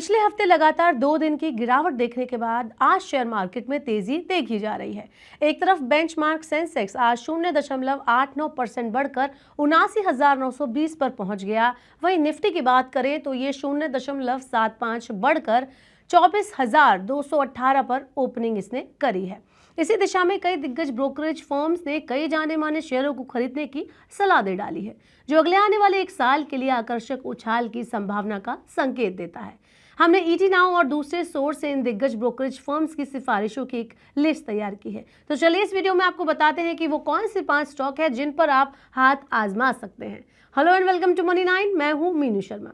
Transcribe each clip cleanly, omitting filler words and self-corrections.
पिछले हफ्ते लगातार 2 दिन की गिरावट देखने के बाद आज शेयर मार्केट में तेजी देखी जा रही है। एक तरफ बेंचमार्क सेंसेक्स आज 0.89% बढ़कर 79,920 पर पहुंच गया। वहीं निफ्टी की बात करें तो ये 0.75 बढ़कर 24,218 पर ओपनिंग इसने करी है। इसी दिशा में कई दिग्गज ब्रोकरेज फर्म्स ने कई जाने माने शेयरों को खरीदने की सलाह दे डाली है, जो अगले आने वाले एक साल के लिए आकर्षक उछाल की संभावना का संकेत देता है। हमने ईटी नाउ और दूसरे सोर्स से इन दिग्गज ब्रोकरेज फर्म्स की सिफारिशों की एक लिस्ट तैयार की है। तो चलिए इस वीडियो में आपको बताते हैं कि वो कौन से 5 स्टॉक है जिन पर आप हाथ आजमा सकते हैं। Hello and welcome to money 9, मैं हूं मीनू शर्मा।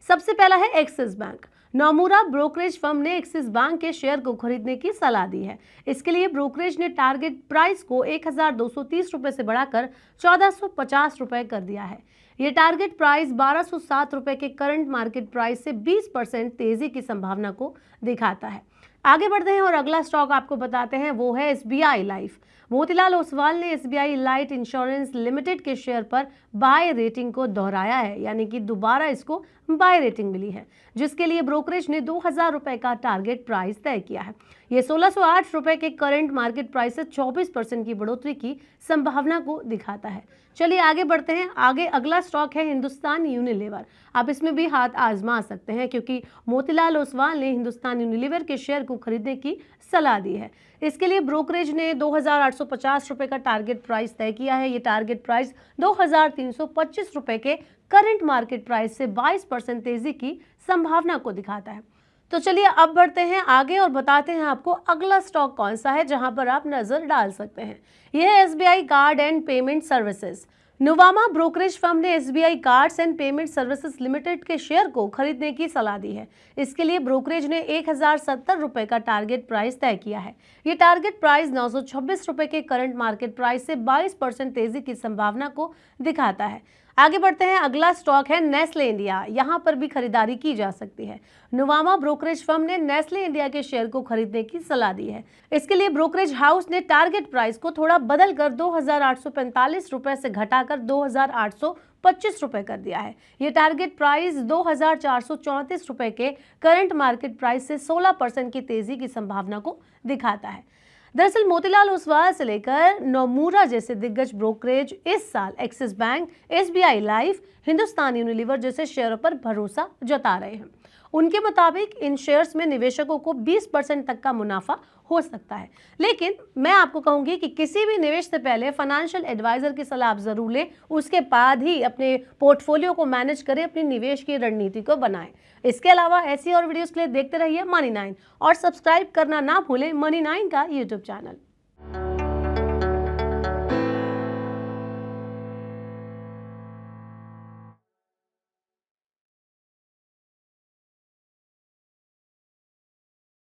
सबसे पहला है Axis Bank. Nomura brokerage firm ने एक्सिस बैंक के शेयर को खरीदने की सलाह दी है। इसके लिए ब्रोकरेज ने टारगेट प्राइस को 1,230 रुपए से बढ़ाकर 1,450 रुपए कर दिया है। ये टारगेट प्राइस 1,207 रुपए के करंट मार्केट प्राइस से 20% तेजी की संभावना को दिखाता है। आगे बढ़ते हैं और अगला स्टॉक आपको बताते हैं, वो है एसबीआई लाइफ। मोतीलाल ओसवाल ने एसबीआई लाइफ इंश्योरेंस लिमिटेड के शेयर पर बाय रेटिंग को दोहराया है, यानी कि दोबारा इसको बाय रेटिंग मिली है, जिसके लिए ब्रोकरेज ने 2,000 रुपए का टारगेट प्राइस तय किया है। ये 1,608 रुपए के करंट मार्केट प्राइस से 24% की बढ़ोतरी की संभावना को दिखाता है। चलिए आगे बढ़ते हैं। आगे अगला स्टॉक है हिंदुस्तान यूनिलीवर। आप इसमें भी हाथ आजमा सकते हैं, क्योंकि मोतीलाल ओसवाल ने हिंदुस्तान यूनिलीवर के शेयर को खरीदने की सलाह दी है। इसके लिए ब्रोकरेज ने 2,850 रुपए का टारगेट प्राइस तय किया है। ये टारगेट प्राइस 2,325 रुपए के करंट मार्केट प्राइस से 22% तेजी की संभावना को दिखाता है। तो चलिए अब बढ़ते हैं आगे और बताते हैं आपको अगला स्टॉक कौन सा है जहां पर आप नजर डाल सकते हैं। यह है SBI card and payment services. Nuvama brokerage firm ने SBI cards and payment services limited के शेयर को खरीदने की सलाह दी है। इसके लिए ब्रोकरेज ने 1,070 रुपए का टारगेट प्राइस तय किया है। ये टारगेट प्राइस 926 रुपए के करंट मार्केट प्राइस से 22% तेजी की संभावना को दिखाता है। आगे बढ़ते हैं। अगला स्टॉक है नेस्ले इंडिया। यहां पर भी खरीदारी की जा सकती है। नुवामा ब्रोकरेज फर्म ने नेस्ले इंडिया के शेयर को खरीदने की सलाह दी है। इसके लिए ब्रोकरेज हाउस ने टारगेट प्राइस को थोड़ा बदलकर 2,845 रुपए से घटाकर 2,825 रुपए कर दिया है। ये टारगेट प्राइस 2,434 रुपए के करंट मार्केट प्राइस से 16% की तेजी की संभावना को दिखाता है। दरअसल मोतीलाल ओसवाल से लेकर नोमुरा जैसे दिग्गज ब्रोकरेज इस साल axis bank, SBI life, Hindustan Unilever जैसे शेयरों पर भरोसा जता रहे हैं। उनके मुताबिक इन शेयर्स में निवेशकों को 20% तक का मुनाफा हो सकता है। लेकिन मैं आपको कहूंगी कि किसी भी निवेश से पहले फाइनेंशियल एडवाइजर की सलाह आप जरूर लें, उसके बाद ही अपने पोर्टफोलियो को मैनेज करें, अपनी निवेश की रणनीति को बनाएं। इसके अलावा ऐसी और वीडियोस के लिए देखते रहिए मनी 9 और सब्सक्राइब करना ना भूलें मनी 9 का यूट्यूब चैनल।